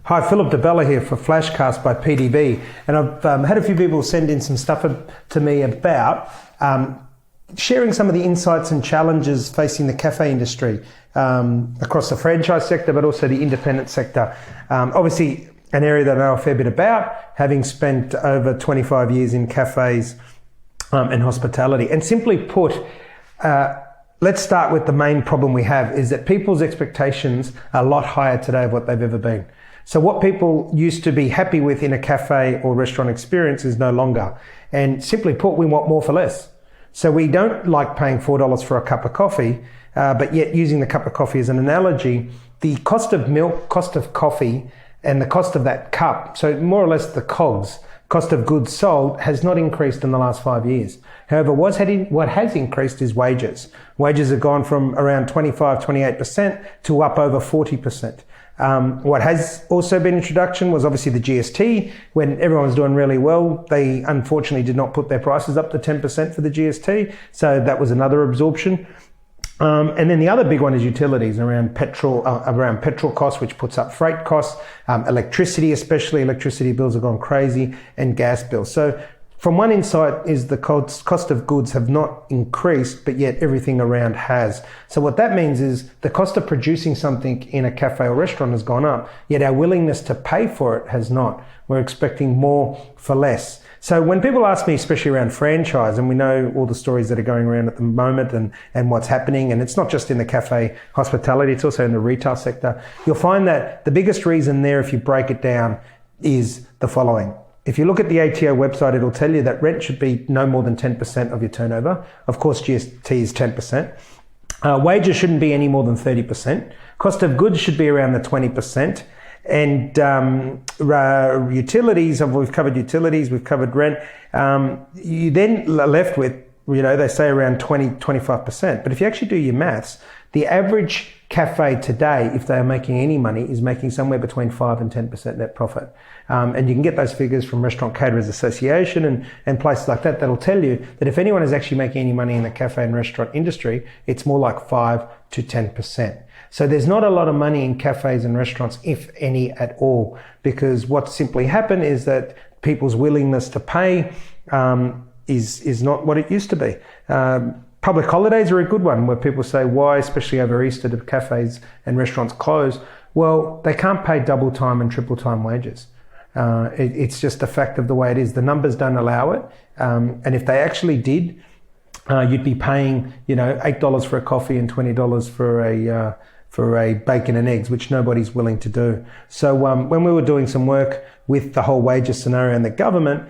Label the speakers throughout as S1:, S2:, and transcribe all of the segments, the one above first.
S1: Hi, Phillip Di Bella here for FlashCast by PDB, and I've had a few people send in some stuff to me about sharing some of the insights and challenges facing the cafe industry across the franchise sector, but also the independent sector. Obviously, an area that I know a fair bit about, having spent over 25 years in cafes and hospitality. And simply put, let's start with the main problem we have is that people's expectations are a lot higher today of what they've ever been. So what people used to be happy with in a cafe or restaurant experience is no longer. And simply put, we want more for less. So we don't like paying $4 for a cup of coffee, but yet using the cup of coffee as an analogy, the cost of milk, cost of coffee, and the cost of that cup, so more or less the COGS, cost of goods sold, has not increased in the last 5 years. However, what has increased is wages. Wages have gone from around 25-28% to up over 40%. What has also been introduction was obviously the GST. When everyone was doing really well, they unfortunately did not put their prices up to 10% for the GST. So that was another absorption. And then the other big one is utilities around petrol costs, which puts up freight costs, electricity, especially electricity bills have gone crazy, and gas bills. So from one insight is the cost of goods have not increased, but yet everything around has. So what that means is the cost of producing something in a cafe or restaurant has gone up, yet our willingness to pay for it has not. We're expecting more for less. So when people ask me, especially around franchise, and we know all the stories that are going around at the moment and what's happening, and it's not just in the cafe hospitality, it's also in the retail sector, you'll find that the biggest reason there, if you break it down, is the following. If you look at the ATO website, it'll tell you that rent should be no more than 10% of your turnover. Of course, GST is 10%. Wages shouldn't be any more than 30%. Cost of goods should be around the 20%. And utilities, we've covered utilities, we've covered rent. You then are left with, they say around 20-25%. But if you actually do your maths, the average cafe today, if they are making any money, is making somewhere between 5 and 10% net profit. And you can get those figures from Restaurant Caterers Association and places like that that'll tell you that if anyone is actually making any money in the cafe and restaurant industry, it's more like 5 to 10%. So there's not a lot of money in cafes and restaurants, if any at all, because what simply happened is that people's willingness to pay is not what it used to be. Public holidays are a good one where people say, why, especially over Easter, do cafes and restaurants close? Well, they can't pay double time and triple time wages. It's just a fact of the way it is. The numbers don't allow it. And if they actually did, you'd be paying, $8 for a coffee and $20 for a bacon and eggs, which nobody's willing to do. So when we were doing some work with the whole wages scenario and the government,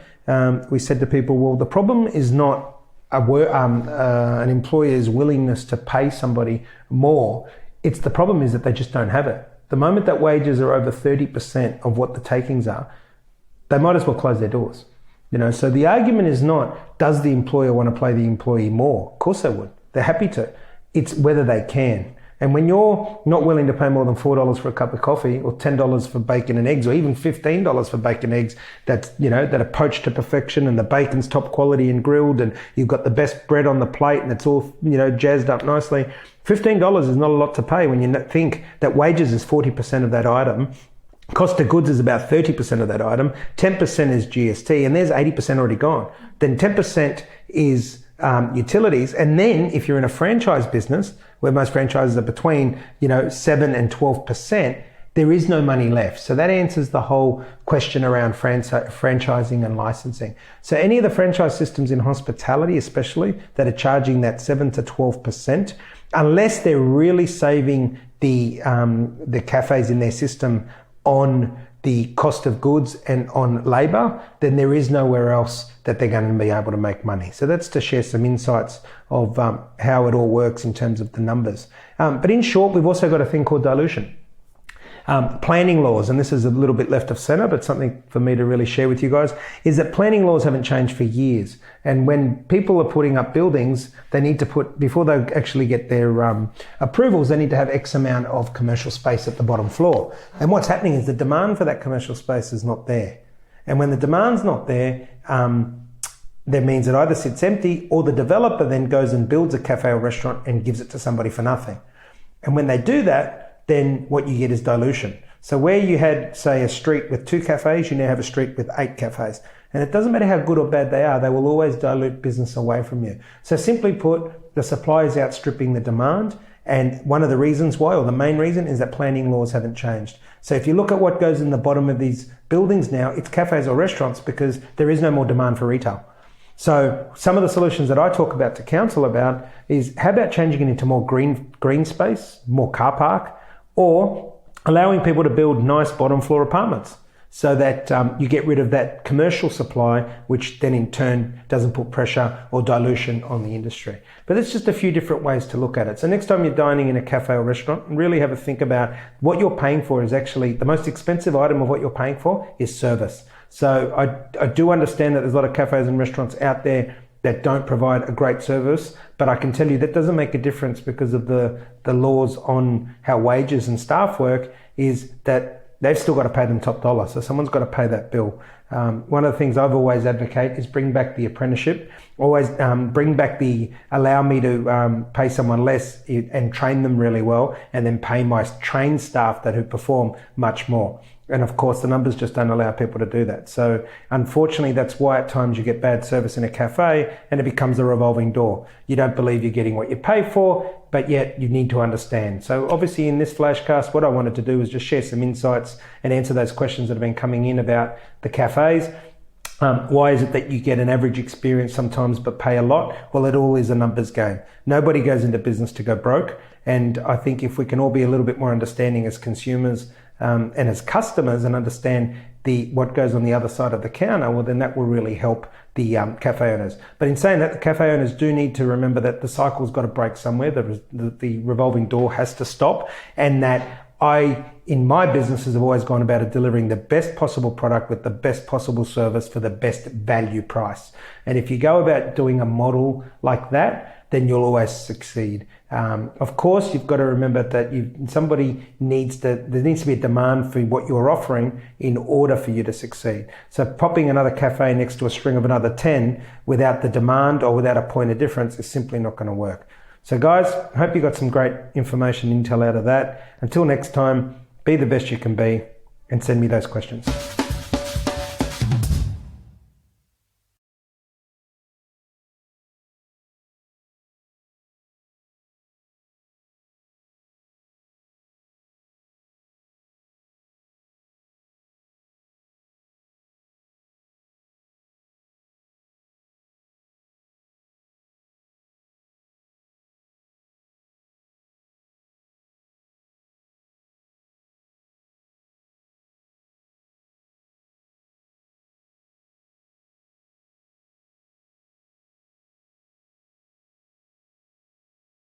S1: we said to people, well, the problem is not an employer's willingness to pay somebody more. It's the problem is that they just don't have it. The moment that wages are over 30% of what the takings are, they might as well close their doors. So the argument is not, does the employer want to pay the employee more? Of course they would. They're happy to. It's whether they can. And when you're not willing to pay more than $4 for a cup of coffee, or $10 for bacon and eggs, or even $15 for bacon and eggs that are poached to perfection, and the bacon's top quality and grilled, and you've got the best bread on the plate, and it's all jazzed up nicely, $15 is not a lot to pay when you think that wages is 40% of that item. Cost of goods is about 30% of that item. 10% is GST, and there's 80% already gone. Then 10% is utilities. And then if you're in a franchise business, where most franchises are between 7 and 12%, there is no money left. So that answers the whole question around franchising and licensing. So any of the franchise systems in hospitality, especially, that are charging that 7 to 12%, unless they're really saving the cafes in their system on the cost of goods and on labor, then there is nowhere else that they're going to be able to make money. So that's to share some insights of how it all works in terms of the numbers. But in short, we've also got a thing called dilution. Planning laws, and this is a little bit left of center, but something for me to really share with you guys, is that planning laws haven't changed for years. And when people are putting up buildings, they need to before they actually get their approvals, they need to have X amount of commercial space at the bottom floor. And what's happening is the demand for that commercial space is not there. And when the demand's not there, that means it either sits empty, or the developer then goes and builds a cafe or restaurant and gives it to somebody for nothing. And when they do that, then what you get is dilution. So where you had, say, a street with 2 cafes, you now have a street with 8 cafes. And it doesn't matter how good or bad they are, they will always dilute business away from you. So simply put, the supply is outstripping the demand. And one of the reasons why, or the main reason, is that planning laws haven't changed. So if you look at what goes in the bottom of these buildings now, it's cafes or restaurants because there is no more demand for retail. So some of the solutions that I talk about to council about is how about changing it into more green space, more car park, or allowing people to build nice bottom floor apartments so that you get rid of that commercial supply, which then in turn doesn't put pressure or dilution on the industry. But it's just a few different ways to look at it. So next time you're dining in a cafe or restaurant, really have a think about what you're paying for. Is actually the most expensive item of what you're paying for is service. So I do understand that there's a lot of cafes and restaurants out there that don't provide a great service, but I can tell you that doesn't make a difference because of the laws on how wages and staff work, is that they've still got to pay them top dollar. So someone's got to pay that bill. One of the things I've always advocate is bring back the apprenticeship, always bring back allow me to pay someone less and train them really well, and then pay my trained staff who perform much more. And of course, the numbers just don't allow people to do that. So unfortunately, that's why at times you get bad service in a cafe and it becomes a revolving door. You don't believe you're getting what you pay for, but yet you need to understand. So obviously in this FlashCast, what I wanted to do was just share some insights and answer those questions that have been coming in about the cafes. Why is it that you get an average experience sometimes but pay a lot? Well, it all is a numbers game. Nobody goes into business to go broke. And I think if we can all be a little bit more understanding as consumers and as customers and understand what goes on the other side of the counter, well, then that will really help the cafe owners. But in saying that, the cafe owners do need to remember that the cycle's got to break somewhere. The revolving door has to stop, and that in my businesses, have always gone about it delivering the best possible product with the best possible service for the best value price. And if you go about doing a model like that, then you'll always succeed. Of course, you've got to remember that there needs to be a demand for what you're offering in order for you to succeed. So popping another cafe next to a string of another 10 without the demand or without a point of difference is simply not going to work. So guys, I hope you got some great information, intel out of that. Until next time, be the best you can be and send me those questions.